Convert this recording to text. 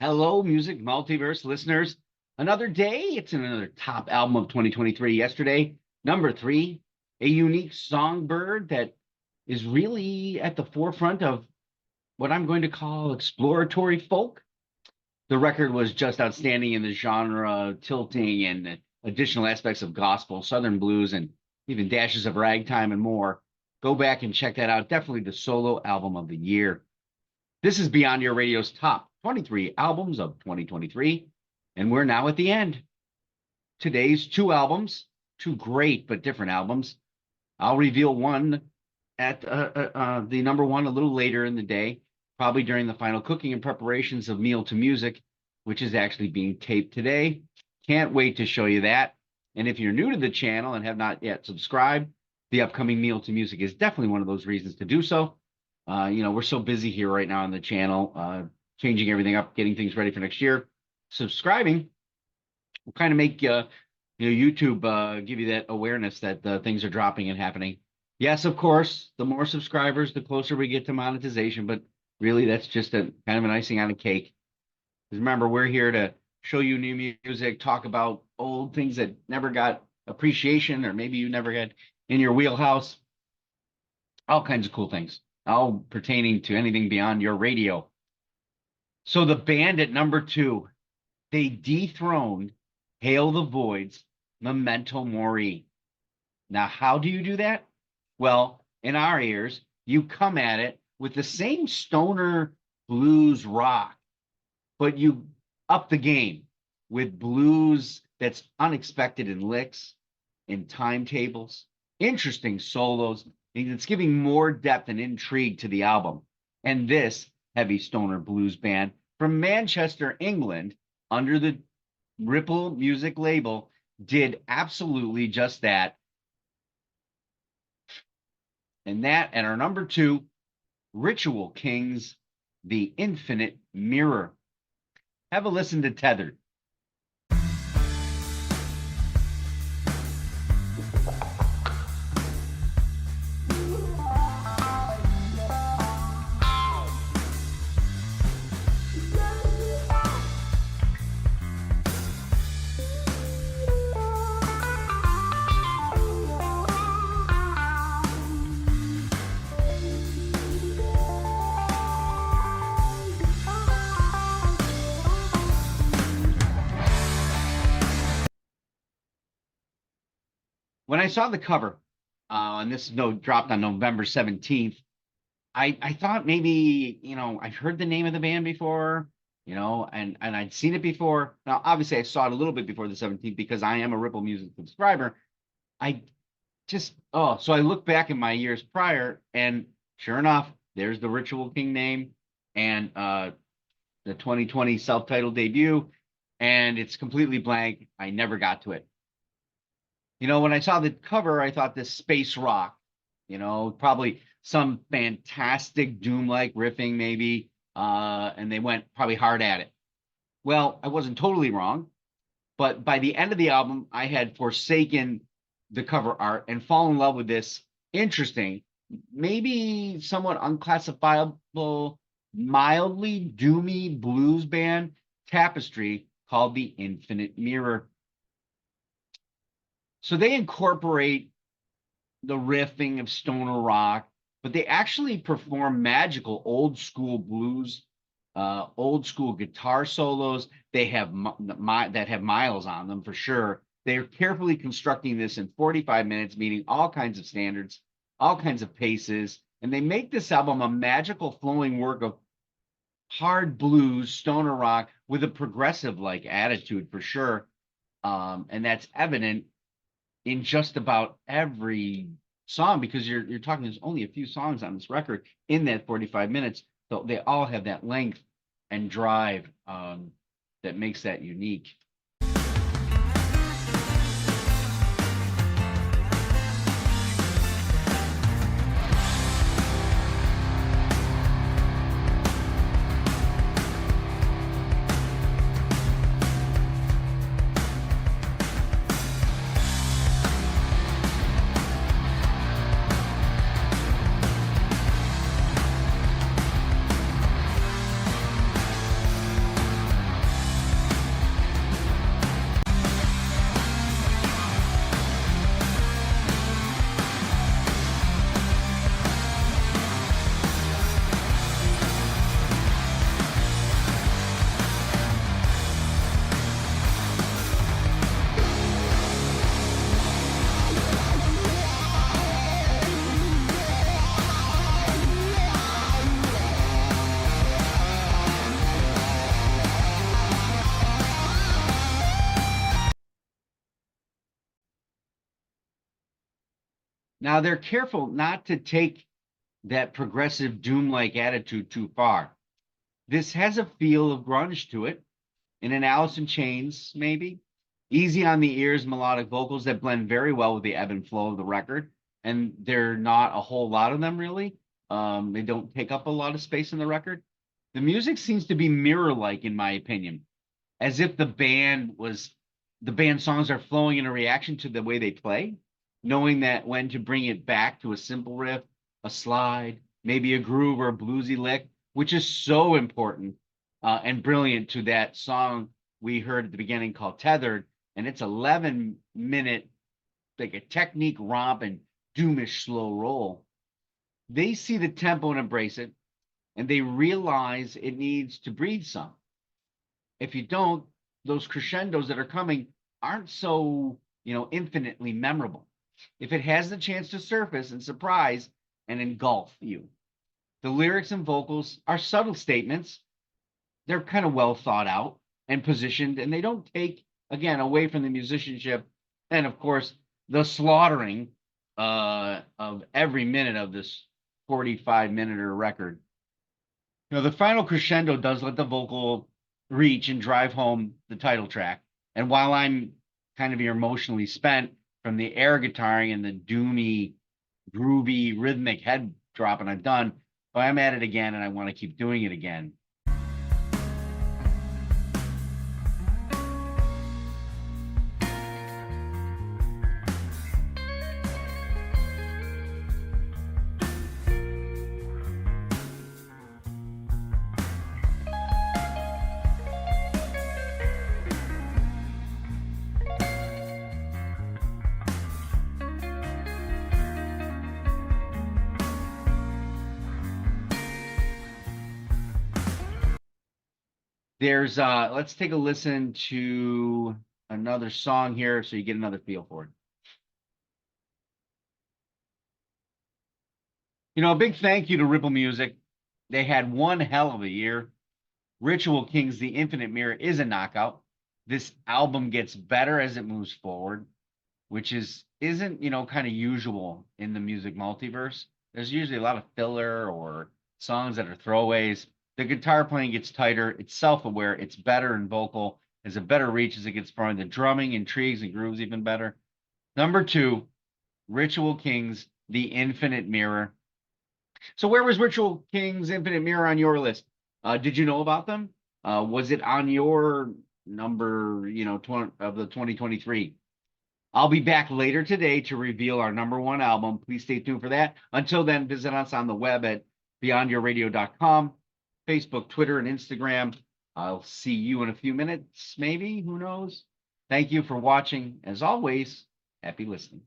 Hello, music multiverse listeners. Another day, it's another top album of 2023. Yesterday, number three, a unique songbird that is really at the forefront of what I'm going to call exploratory folk. The record was just outstanding in the genre, tilting and additional aspects of gospel, southern blues, and even dashes of ragtime and more. Go back and check that out. Definitely the solo album of the year. This is Beyond Your Radio's top 23 albums of 2023, and we're now at the end. Today's two albums, two great but different albums. I'll reveal one at the number one a little later in the day, probably during the final cooking and preparations of Meal to Music, which is actually being taped today. Can't wait to show you that. And if you're new to the channel and have not yet subscribed, the upcoming Meal to Music is definitely one of those reasons to do so. We're so busy here right now on the channel, changing everything up, getting things ready for next year. Subscribing will kind of make YouTube give you that awareness that things are dropping and happening. Yes, of course, the more subscribers, the closer we get to monetization, but really that's just a kind of an icing on a cake. Because remember, we're here to show you new music, talk about old things that never got appreciation, or maybe you never had in your wheelhouse, all kinds of cool things, all pertaining to anything beyond your radio. So the band at number two, they dethroned Hail the Void's Memento Mori. Now, how do you do that? Well, in our ears, you come at it with the same stoner blues rock, but you up the game with blues that's unexpected in licks, in timetables, interesting solos. It's giving more depth and intrigue to the album. And this heavy stoner blues band from Manchester, England, under the Ripple Music label, did absolutely just that. And that, at our number two, Ritual Kings, The Infinite Mirror. Have a listen to Tethered. When I saw the cover, and this dropped on November 17th, I thought maybe, I've heard the name of the band before, and I'd seen it before. Now, obviously, I saw it a little bit before the 17th because I am a Ripple Music subscriber. So I look back in my years prior, and sure enough, there's the Ritual King name and the 2020 self-titled debut, and it's completely blank. I never got to it. When I saw the cover, I thought this space rock, probably some fantastic doom-like riffing maybe, and they went probably hard at it. Well, I wasn't totally wrong, but by the end of the album, I had forsaken the cover art and fallen in love with this interesting, maybe somewhat unclassifiable, mildly doomy blues band tapestry called The Infinite Mirror. So they incorporate the riffing of stoner rock, but they actually perform magical old school blues, old school guitar solos. They have that have miles on them for sure. They're carefully constructing this in 45 minutes, meeting all kinds of standards, all kinds of paces, and they make this album a magical flowing work of hard blues, stoner rock with a progressive-like attitude for sure, and that's evident in just about every song, because you're talking, there's only a few songs on this record in that 45 minutes, so they all have that length and drive that makes that unique. Now they're careful not to take that progressive doom-like attitude too far. This has a feel of grunge to it, in an Alice in Chains, maybe. Easy on the ears, melodic vocals that blend very well with the ebb and flow of the record. And they're not a whole lot of them, really. They don't take up a lot of space in the record. The music seems to be mirror-like, in my opinion, as if the band songs are flowing in a reaction to the way they play, knowing that when to bring it back to a simple riff, a slide, maybe a groove or a bluesy lick, which is so important and brilliant to that song we heard at the beginning called Tethered. And it's 11-minute, like a technique romp and doomish slow roll. They see the tempo and embrace it, and they realize it needs to breathe some. If you don't, those crescendos that are coming aren't so, infinitely memorable. If it has the chance to surface and surprise and engulf you. The lyrics and vocals are subtle statements. They're kind of well thought out and positioned, and they don't take, again, away from the musicianship and, of course, the slaughtering of every minute of this 45-minute record. The final crescendo does let the vocal reach and drive home the title track. And while I'm kind of emotionally spent from the air guitaring and the doomy, groovy, rhythmic head dropping I've done, but I'm at it again and I want to keep doing it again. There's let's take a listen to another song here so you get another feel for it. A big thank you to Ripple Music. They had one hell of a year. Ritual Kings, The Infinite Mirror is a knockout. This album gets better as it moves forward, which isn't, kind of usual in the music multiverse. There's usually a lot of filler or songs that are throwaways. The guitar playing gets tighter. It's self-aware. It's better in vocal. Has a better reach as it gets farther. The drumming intrigues and grooves even better. Number 2, Ritual Kings, The Infinite Mirror. So where was Ritual Kings, Infinite Mirror on your list? Did you know about them? Was it on your number, of the 2023? I'll be back later today to reveal our number 1 album. Please stay tuned for that. Until then, visit us on the web at beyondyourradio.com, Facebook, Twitter, and Instagram. I'll see you in a few minutes, maybe. Who knows? Thank you for watching. As always, happy listening.